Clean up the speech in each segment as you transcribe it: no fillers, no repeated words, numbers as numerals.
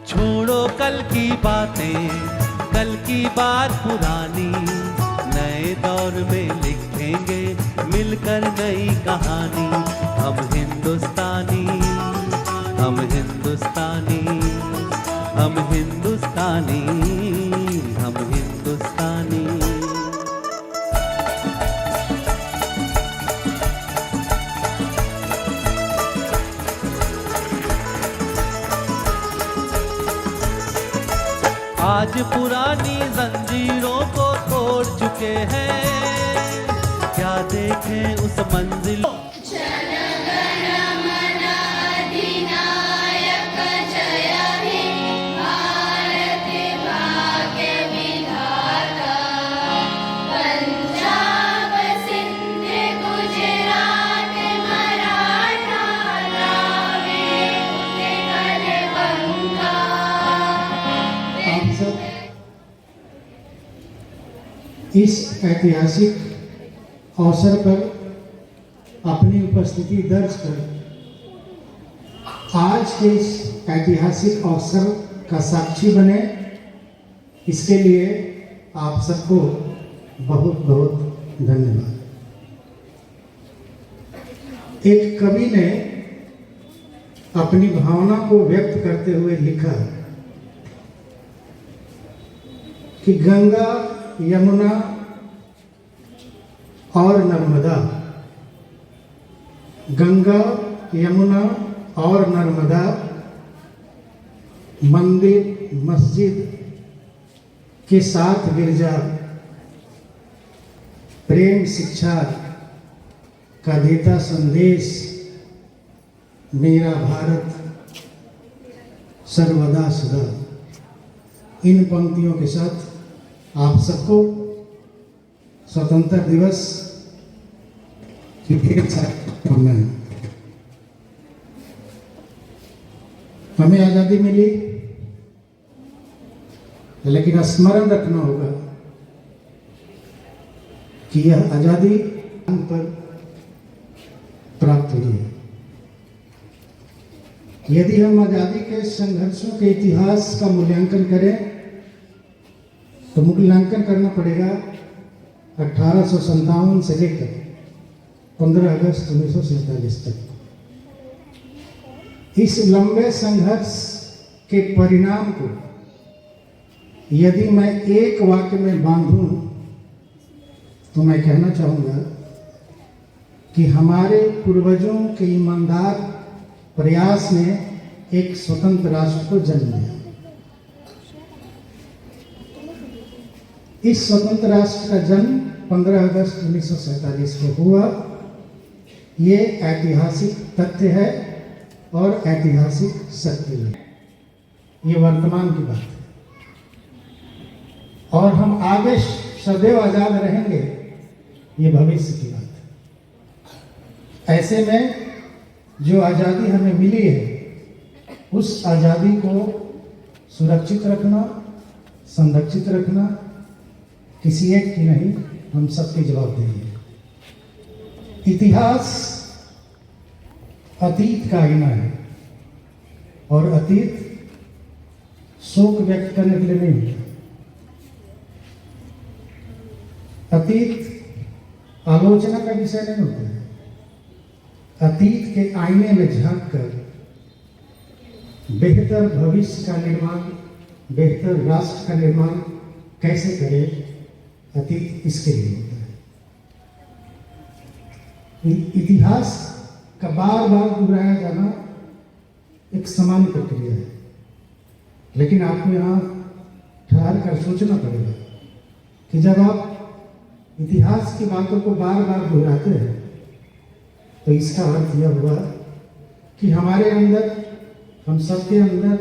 छोड़ो कल की बातें, कल की बात पुरानी, नए दौर में लिखेंगे मिलकर नई कहानी। हम हिंदुस्तानी, हम हिंदुस्तानी, हम हिंदुस्तानी, हम हिंदुस्तानी। आज पुरानी जंजीरों को तोड़ चुके हैं, क्या देखें उस मंजिल। इस ऐतिहासिक अवसर पर अपनी उपस्थिति दर्ज कर आज के इस ऐतिहासिक अवसर का साक्षी बने, इसके लिए आप सबको बहुत बहुत धन्यवाद। एक कवि ने अपनी भावना को व्यक्त करते हुए लिखा कि गंगा, यमुना और नर्मदा, गंगा, यमुना और नर्मदा, मंदिर मस्जिद के साथ गिरजा, प्रेम शिक्षा का देता संदेश, मेरा भारत सर्वदा सदा। इन पंक्तियों के साथ आप सबको स्वतंत्रता दिवस की ढेर सारी शुभकामनाएं। हमें आज़ादी मिली, लेकिन स्मरण रखना होगा कि यह आज़ादी पर प्राप्त हुई है। यदि हम आज़ादी के संघर्षों के इतिहास का मूल्यांकन करें तो मूल्यांकन करना पड़ेगा 1857 से लेकर 15 अगस्त 1947 तक। इस लंबे संघर्ष के परिणाम को यदि मैं एक वाक्य में बांधूं तो मैं कहना चाहूँगा कि हमारे पूर्वजों के ईमानदार प्रयास ने एक स्वतंत्र राष्ट्र को जन्म दिया। इस स्वतंत्र राष्ट्र का जन्म 15 अगस्त 1947 को हुआ। ये ऐतिहासिक तथ्य है और ऐतिहासिक सत्य है। ये वर्तमान की बात है और हम आगे सदैव आजाद रहेंगे, ये भविष्य की बात है। ऐसे में जो आज़ादी हमें मिली है, उस आज़ादी को सुरक्षित रखना, संरक्षित रखना किसी एक की नहीं, हम सबकी जवाबदेही है। इतिहास अतीत का आईना है और अतीत शोक व्यक्त करने के लिए नहीं होता। अतीत आलोचना का विषय नहीं होता है। अतीत के आईने में झांक कर बेहतर भविष्य का निर्माण, बेहतर राष्ट्र का निर्माण कैसे करें, अतीत इसके लिए होता है। इतिहास का बार बार दोहराया जाना एक सामान्य प्रक्रिया है, लेकिन आपको यहाँ ठहर कर सोचना पड़ेगा कि जब आप इतिहास की बातों को बार बार दोहराते हैं तो इसका अर्थ यह हुआ कि हमारे अंदर, हम सबके अंदर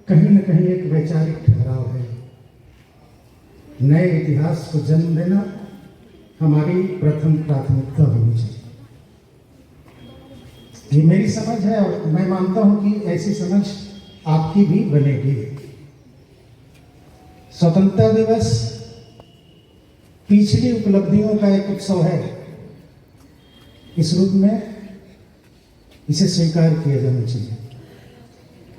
कहीं न कहीं एक वैचारिक ठहराव है। नए इतिहास को जन्म देना हमारी प्रथम प्राथमिकता होनी चाहिए। ये मेरी समझ है और मैं मानता हूं कि ऐसी समझ आपकी भी बनेगी। स्वतंत्रता दिवस पिछली उपलब्धियों का एक उत्सव है। इस रूप में इसे स्वीकार किया जाना चाहिए।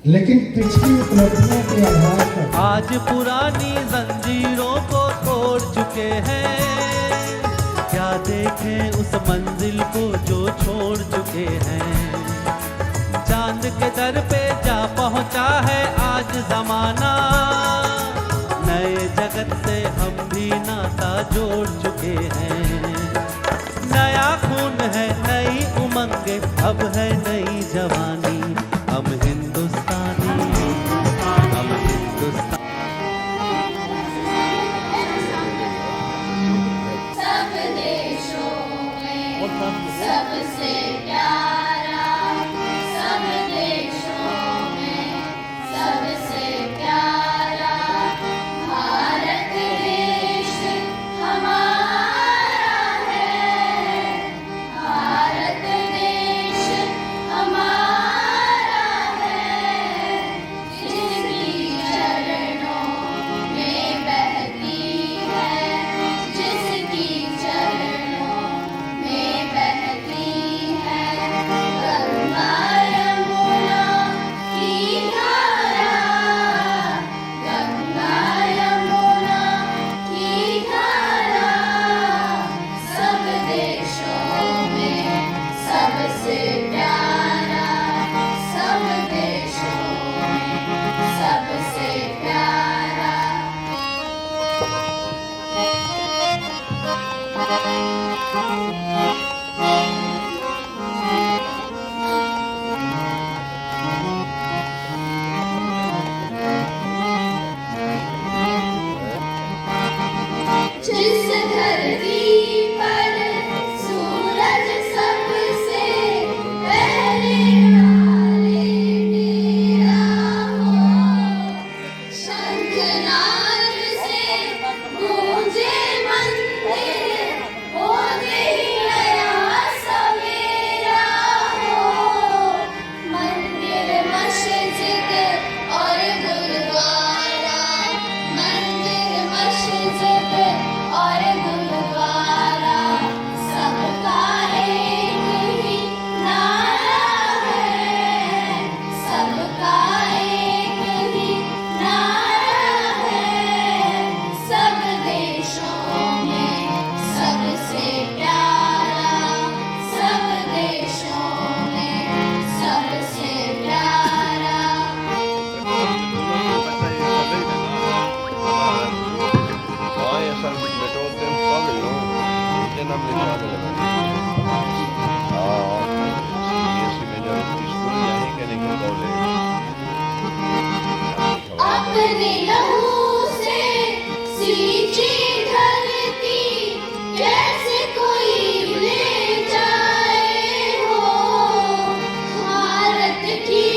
लेकिन पिछली उपलब्धियों के आधार पर आज पुरानी जंजीरों को तोड़ चुके हैं। क्या देखें उस मंजिल को जो छोड़ चुके हैं। चांद के दर पे जा पहुंचा है आज जमाना। नए जगत से हम भी नाता जोड़ चुके हैं। नया खून है, नई उमंगे, अब है नई जवानी। हम हिंदुस्तानी, हम हिंदुस्तानी। सब देशों में सबसे प्यारा, सब देशों में सबसे प्यारा भारत देश हमारा है। भारत देश हमारा है, जिसकी चरणों में बहती है, जिसकी चरणों में बहती है गंगा यमुना की धारा। गंगा यमुना की धारा सब देशों में सबसे प्यारा, सब देशों में सबसे प्यारा। जिस धरती पर सूरज सबसे पहले डाले डेरा हो, शंखनाद से गूंजे मंदिर, होते ही नया सवेरा हो। मंदिर मस्जिद और गुरुद्वारा, मंदिर मस्जिद और गुरुद्वारा सबका एक ही नारा है। सबका एक ही नारा है, सब देशों में सबसे प्यारा, सब देशों में सबसे प्यारा। Ay, esa me tengo que enfocar, ¿no? Tiene americano, ¿no? Sí, me dio el disco y ahí que le doble. अपने लहू से सींची धरती कैसे कोई ले जाए हो। भारत की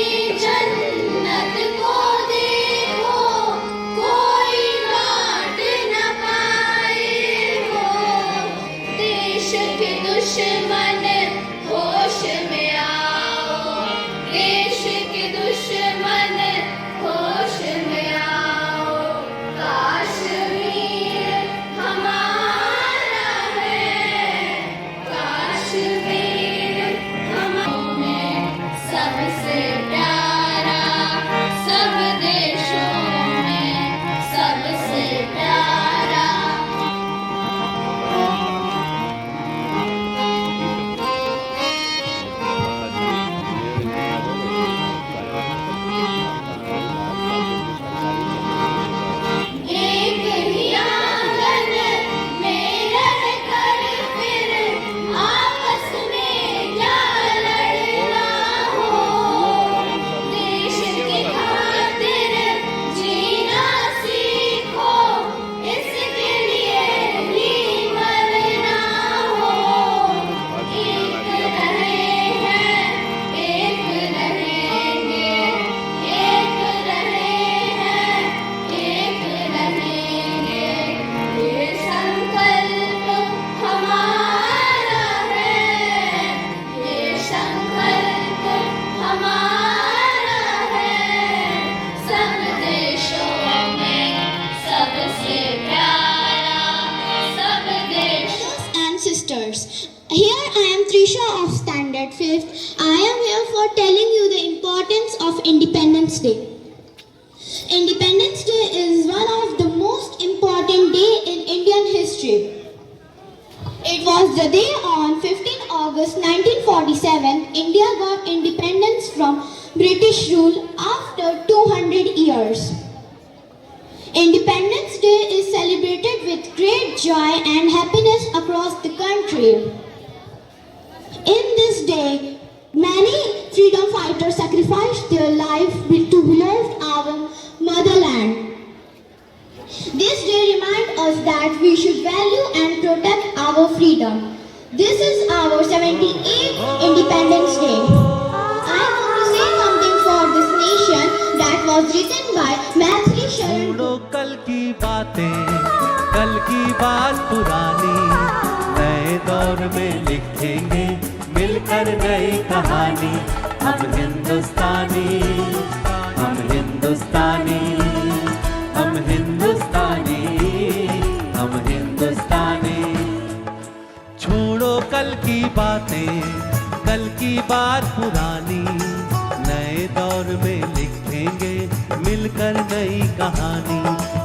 जन्नत को देखो, कोई बांट न पाए हो। देश के दुश्मन होश में आओ, देश के दुश्मन होश में आओ। Kashmir Independence Day. Independence Day is one of the most important days in Indian history. It was the day on 15 August 1947 India got independence from British rule after 200 years. Independence Day is celebrated with great joy and happiness across the country. In this day, many freedom fighters sacrificed their life to beloved our motherland. This day reminds us that we should value and protect our freedom. This is our 78th Independence Day. I want to say something for this nation that was written by Maithili Sharan. छोड़ो कल की बातें, कल की बात पुरानी, नए दौर में लिखेंगे मिलकर नई कहानी। हम हिंदुस्तानी, हम हिंदुस्तानी, हम हिंदुस्तानी, हम हिंदुस्तानी। छोड़ो कल की बातें, कल की बात पुरानी, नए दौर में लिखेंगे मिलकर नई कहानी।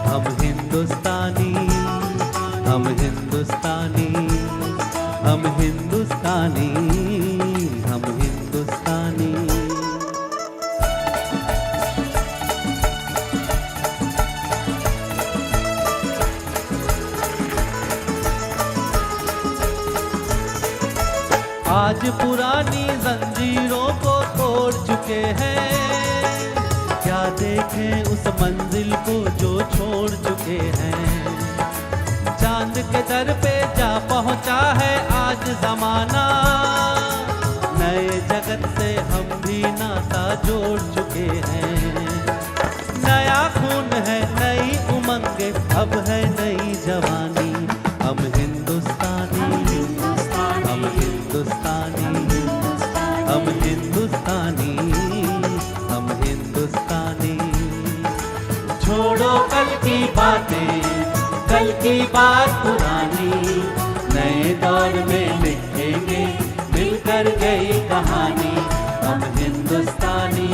हम हिंदुस्तानी, हम हिंदुस्तानी, हम हिंदुस्तानी, हम हिंदुस्तानी। आज पुरानी जंजीरों को तोड़ चुके हैं, क्या देखें उस मंजिल को जो छोड़ चुके हैं। चांद के दर पे जा पहुंचा है आज जमाना, नए जगत से हम भी नाता जोड़ चुके हैं। नया खून है, नई उमंगे, अब है नई जवानी। हम हिंदुस्तानी, हम हिंदुस्तानी, हम हिंदुस्तानी, हम हिंदुस्तानी। छोड़ो कल की बातें, कल की बात पुरानी, नए दौर में लिखेंगे मिलकर गई कहानी। हम हिंदुस्तानी,